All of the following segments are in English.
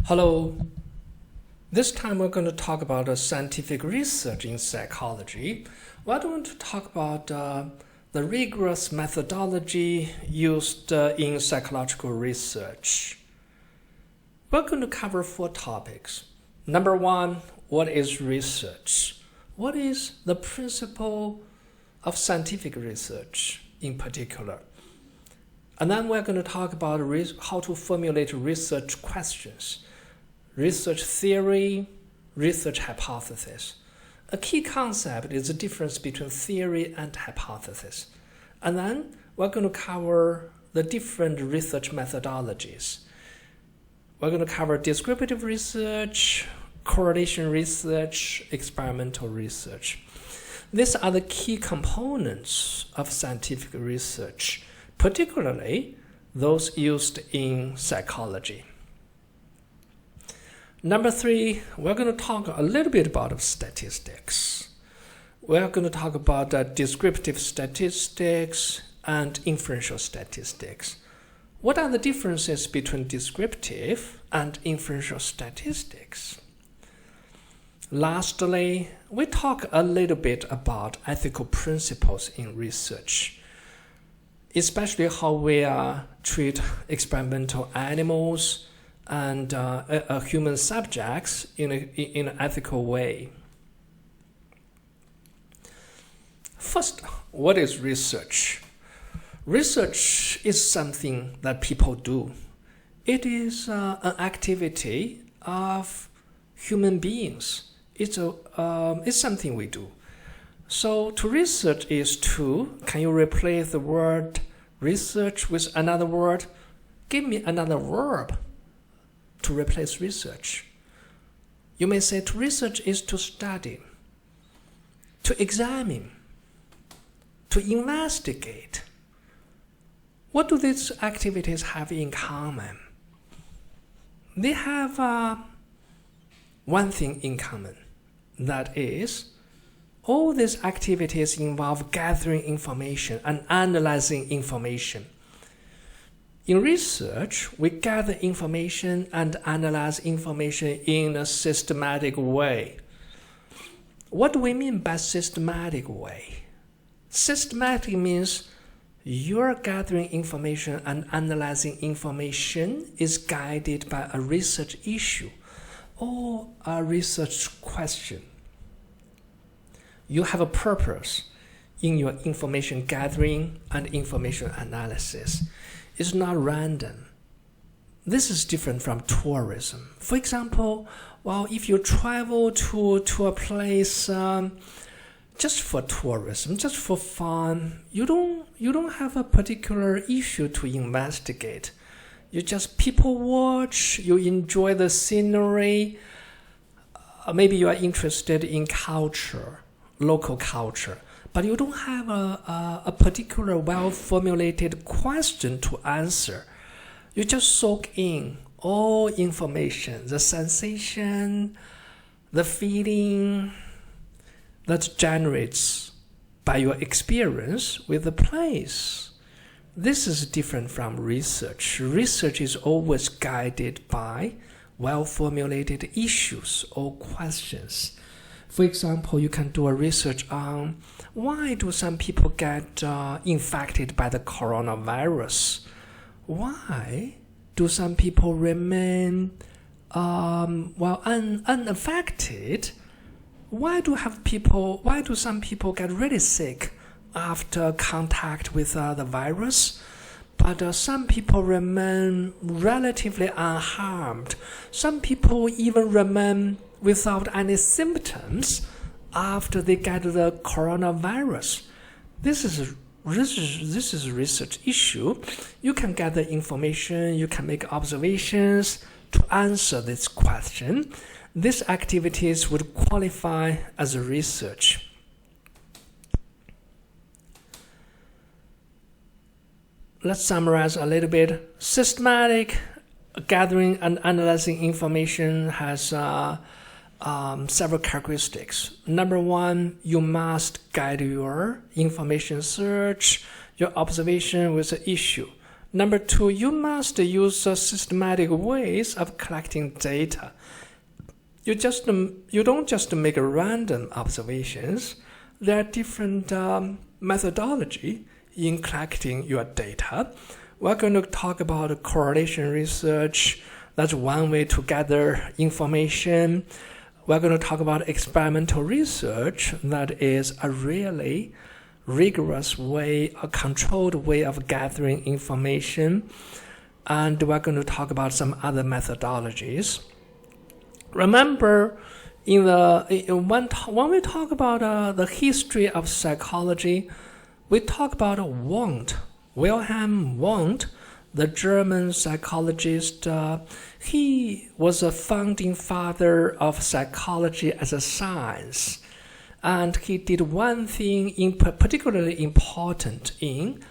Hello. This time we're going to talk about scientific research in psychology. We're going to talk about the rigorous methodology used in psychological research. We're going to cover 4 topics. Number 1, what is research? What is the principle of scientific research in particular? And then we're going to talk about how to formulate research questions, research theory, research hypothesis. A key concept is the difference between theory and hypothesis. And then we're going to cover the different research methodologies. We're going to cover descriptive research, correlation research, experimental research. These are the key components of scientific research, particularly those used in psychology. Number 3, we're going to talk a little bit about statistics. We're going to talk about descriptive statistics and inferential statistics. What are the differences between descriptive and inferential statistics? Lastly, we talk a little bit about ethical principles in research, especially how we treat experimental animals and human subjects in an ethical way. First, what is research? Research is something that people do. It is an activity of human beings. It's something we do. So to research is to, can you replace the word research with another word? Give me another verb to replace research. You may say to research is to study, to examine, to investigate. What do these activities have in common? They have one thing in common. That is, all these activities involve gathering information and analyzing information. In research, we gather information and analyze information in a systematic way. What do we mean by systematic way? Systematic means your gathering information and analyzing information is guided by a research issue or a research question. You have a purpose in your information gathering and information analysis. It's not random. This is different from tourism. For example, if you travel to a place just for tourism, just for fun, you don't have a particular issue to investigate. You just people watch, you enjoy the scenery. Maybe you are interested in culture, local culture, but you don't have a particular well-formulated question to answer. You just soak in all information, the sensation, the feeling that generates by your experience with the place. This is different from research. Research is always guided by well-formulated issues or questions. For example, you can do a research on why do some people get infected by the coronavirus? Why do some people remain unaffected? Why do some people get really sick after contact with the virus, but some people remain relatively unharmed? Some people even remain without any symptoms after they get the coronavirus. This is a research issue. You can gather information, you can make observations to answer this question. These activities would qualify as a research. Let's summarize a little bit. Systematic gathering and analyzing information has several characteristics. Number 1, you must guide your information search, your observation with the issue. Number two, you must use systematic ways of collecting data. You don't just make random observations. There are different methodology in collecting your data. We're going to talk about correlation research. That's one way to gather information. We're going to talk about experimental research. That is a really rigorous way, a controlled way of gathering information. And we're going to talk about some other methodologies. Remember, when we talk about the history of psychology, we talk about Wundt, Wilhelm Wundt, the German psychologist. He was a founding father of psychology as a science. And he did one thing particularly important in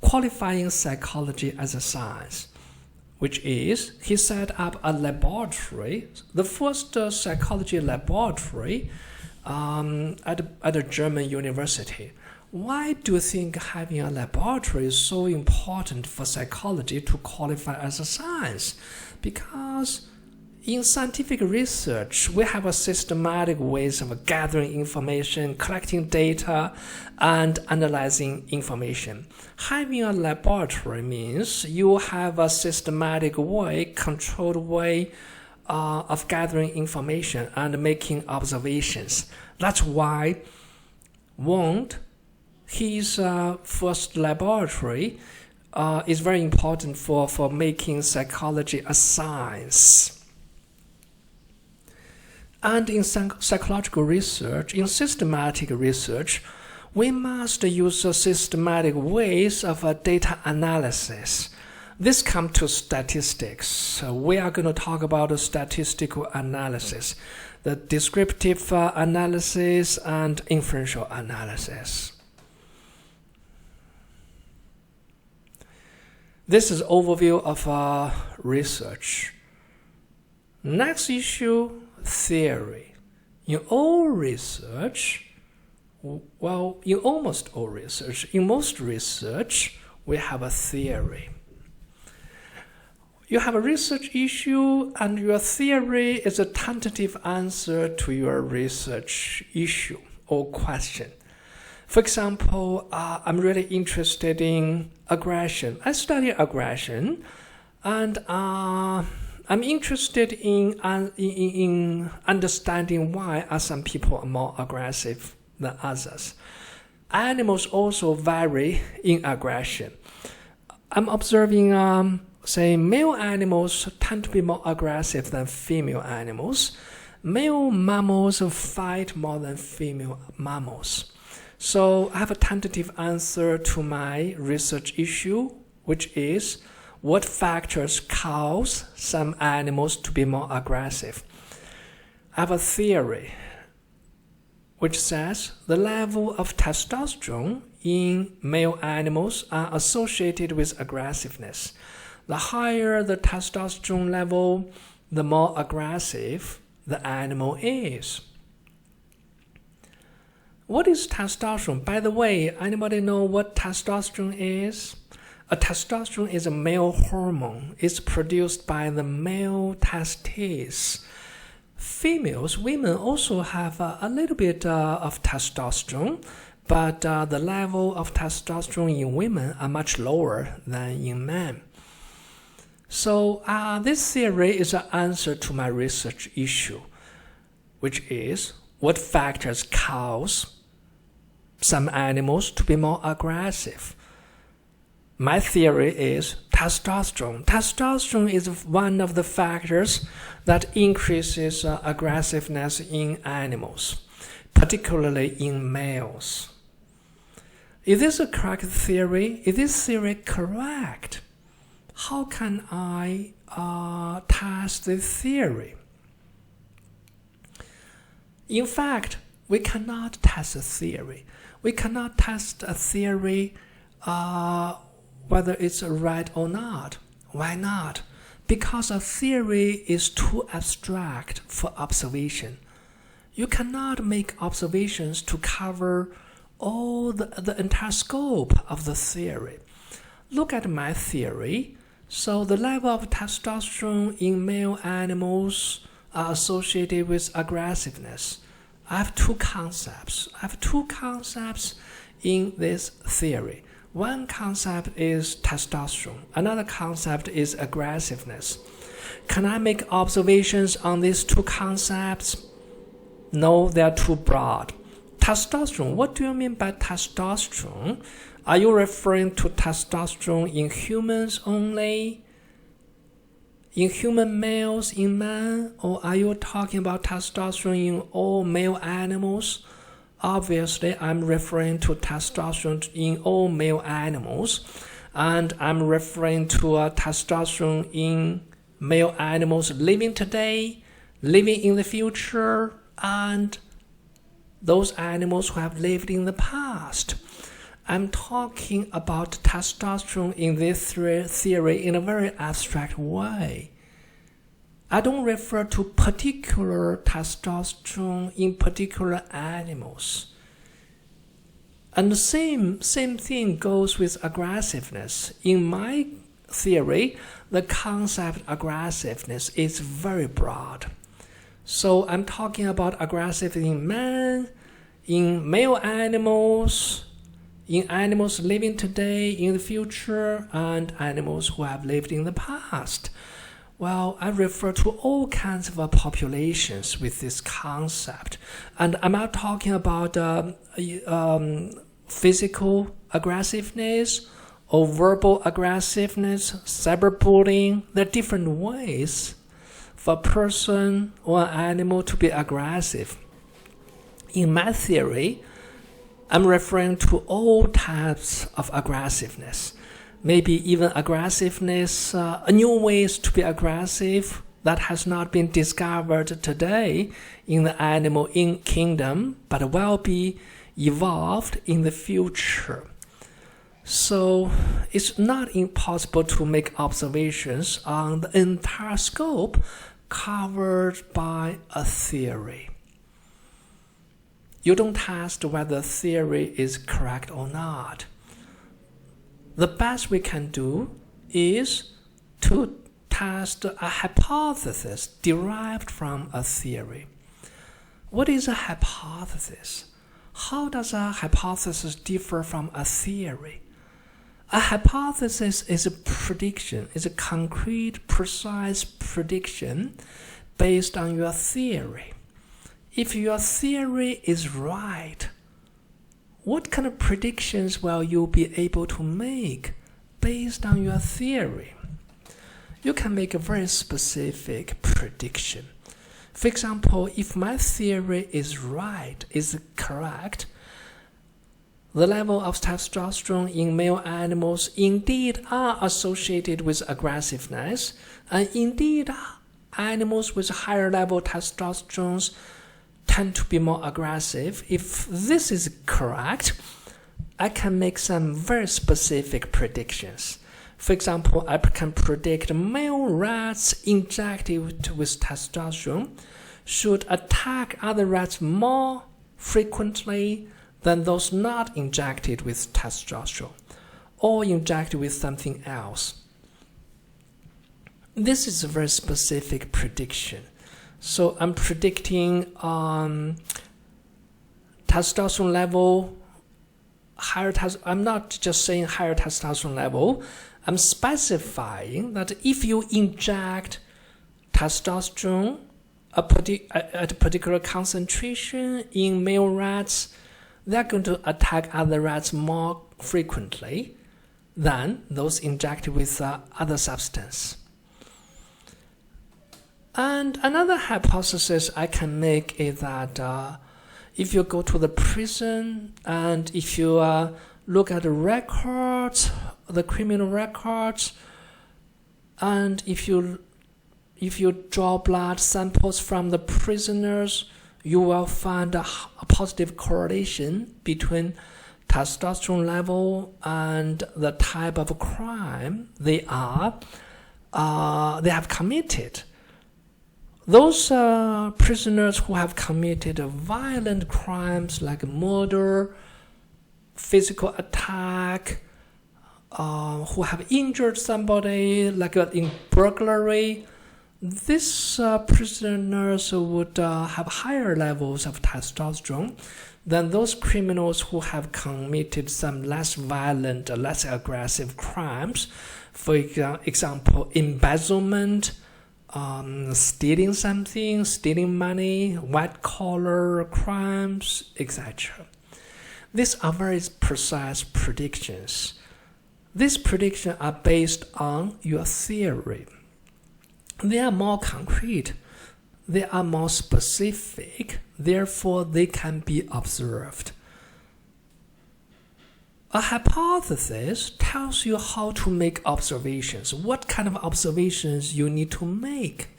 qualifying psychology as a science, which is he set up a laboratory, the first psychology laboratory at a German university. Why do you think having a laboratory is so important for psychology to qualify as a science? Because in scientific research, we have a systematic ways of gathering information, collecting data, and analyzing information. Having a laboratory means you have a systematic way, controlled way of gathering information and making observations. That's why Wundt, his first laboratory, is very important for making psychology a science. And in psychological research, in systematic research, we must use systematic ways of data analysis. This comes to statistics. We are going to talk about statistical analysis, the descriptive analysis and inferential analysis. This is overview of research. Next issue, theory. In all research, well, in almost all research, in most research, we have a theory. You have a research issue, and your theory is a tentative answer to your research issue or question. For example, I'm really interested in aggression. I study aggression, and I'm interested in understanding why are some people more aggressive than others. Animals also vary in aggression. I'm observing, say, male animals tend to be more aggressive than female animals. Male mammals fight more than female mammals. So I have a tentative answer to my research issue, which is what factors cause some animals to be more aggressive. I have a theory which says the level of testosterone in male animals are associated with aggressiveness. The higher the testosterone level, the more aggressive the animal is. What is testosterone? By the way, anybody know what testosterone is? A testosterone is a male hormone. It's produced by the male testes. Females, women also have a little bit of testosterone, but the level of testosterone in women are much lower than in men. So this theory is an answer to my research issue, which is what factors cause some animals to be more aggressive. My theory is testosterone. Testosterone is one of the factors that increases aggressiveness in animals, particularly in males. Is this a correct theory? Is this theory correct? How can I test this theory? In fact, we cannot test a theory. We cannot test a theory whether it's right or not. Why not? Because a theory is too abstract for observation. You cannot make observations to cover all the entire scope of the theory. look at my theory. So the level of testosterone in male animals are associated with aggressiveness. I have two concepts. In this theory. One concept is testosterone. Another concept is aggressiveness. Can I make observations on these two concepts? No, they are too broad. Testosterone, what do you mean by testosterone? Are you referring to testosterone in humans only? In human males, in men? Or are you talking about testosterone in all male animals? Obviously, I'm referring to testosterone in all male animals. And I'm referring to testosterone in male animals living today, living in the future, and those animals who have lived in the past. I'm talking about testosterone in this theory in a very abstract way. I don't refer to particular testosterone in particular animals. And the same thing goes with aggressiveness. In my theory, the concept aggressiveness is very broad. So I'm talking about aggressive in men, in male animals, in animals living today, in the future, and animals who have lived in the past. Well, I refer to all kinds of populations with this concept. And I'm not talking about physical aggressiveness or verbal aggressiveness, cyberbullying. There are different ways for a person or an animal to be aggressive. In my theory, I'm referring to all types of aggressiveness. Maybe even aggressiveness, new ways to be aggressive that has not been discovered today in the animal kingdom, but will be evolved in the future. So it's not impossible to make observations on the entire scope covered by a theory. You don't test whether theory is correct or not. The best we can do is to test a hypothesis derived from a theory. What is a hypothesis? How does a hypothesis differ from a theory? A hypothesis is a prediction, is a concrete, precise prediction based on your theory. If your theory is right, what kind of predictions will you be able to make based on your theory? You can make a very specific prediction. For example, if my theory is right, is correct, the level of testosterone in male animals indeed are associated with aggressiveness, and indeed animals with higher level testosterone tend to be more aggressive. If this is correct, I can make some very specific predictions. For example, I can predict male rats injected with testosterone should attack other rats more frequently than those not injected with testosterone or injected with something else. This is a very specific prediction. So I'm predicting testosterone level, I'm not just saying higher testosterone level. I'm specifying that if you inject testosterone at a particular concentration in male rats, they're going to attack other rats more frequently than those injected with other substance. And another hypothesis I can make is that if you go to the prison and if you look at the records, the criminal records, and if you draw blood samples from the prisoners, you will find a positive correlation between testosterone level and the type of crime they have committed. Those prisoners who have committed violent crimes like murder, physical attack, who have injured somebody, like in burglary, these prisoners would have higher levels of testosterone than those criminals who have committed some less violent, less aggressive crimes. For example, embezzlement, stealing something, stealing money, white-collar crimes, etc. These are very precise predictions. These predictions are based on your theory. They are more concrete. They are more specific. Therefore, they can be observed. A hypothesis tells you how to make observations, what kind of observations you need to make.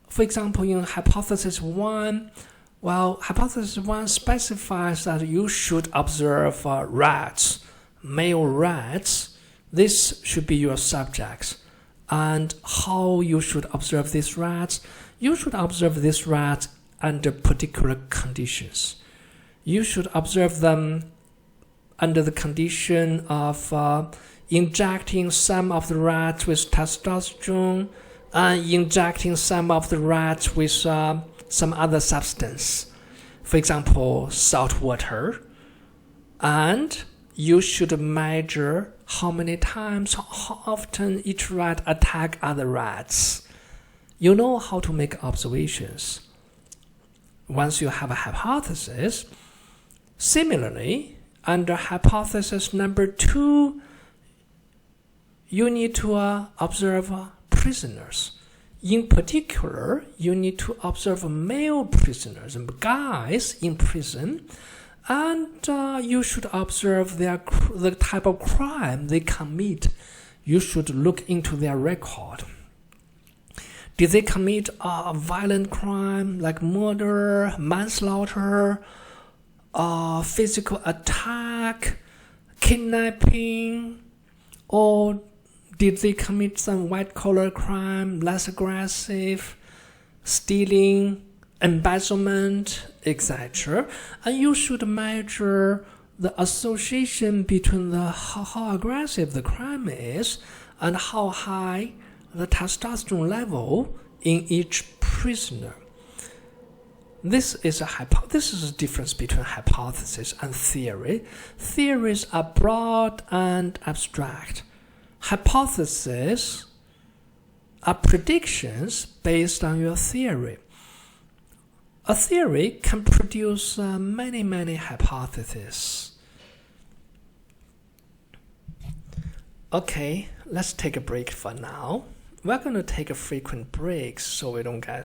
For example, in hypothesis 1, hypothesis 1 specifies that you should observe rats, male rats. This should be your subjects. And how you should observe these rats? You should observe these rats under particular conditions. You should observe them under the condition of injecting some of the rats with testosterone and injecting some of the rats with some other substance. For example, salt water. And you should measure how many times, how often each rat attacks other rats. You know how to make observations. Once you have a hypothesis, similarly, under hypothesis number 2, you need to observe prisoners. In particular, you need to observe male prisoners, guys in prison, and you should observe the type of crime they commit. You should look into their record. Did they commit a violent crime like murder, manslaughter, physical attack, kidnapping, or did they commit some white-collar crime, less aggressive, stealing, embezzlement, etc. And you should measure the association between how aggressive the crime is and how high the testosterone level in each prisoner. This is a difference between hypothesis and theory. Theories are broad and abstract. Hypotheses are predictions based on your theory. A theory can produce many hypotheses. Okay, let's take a break for now. We're going to take a frequent break so we don't get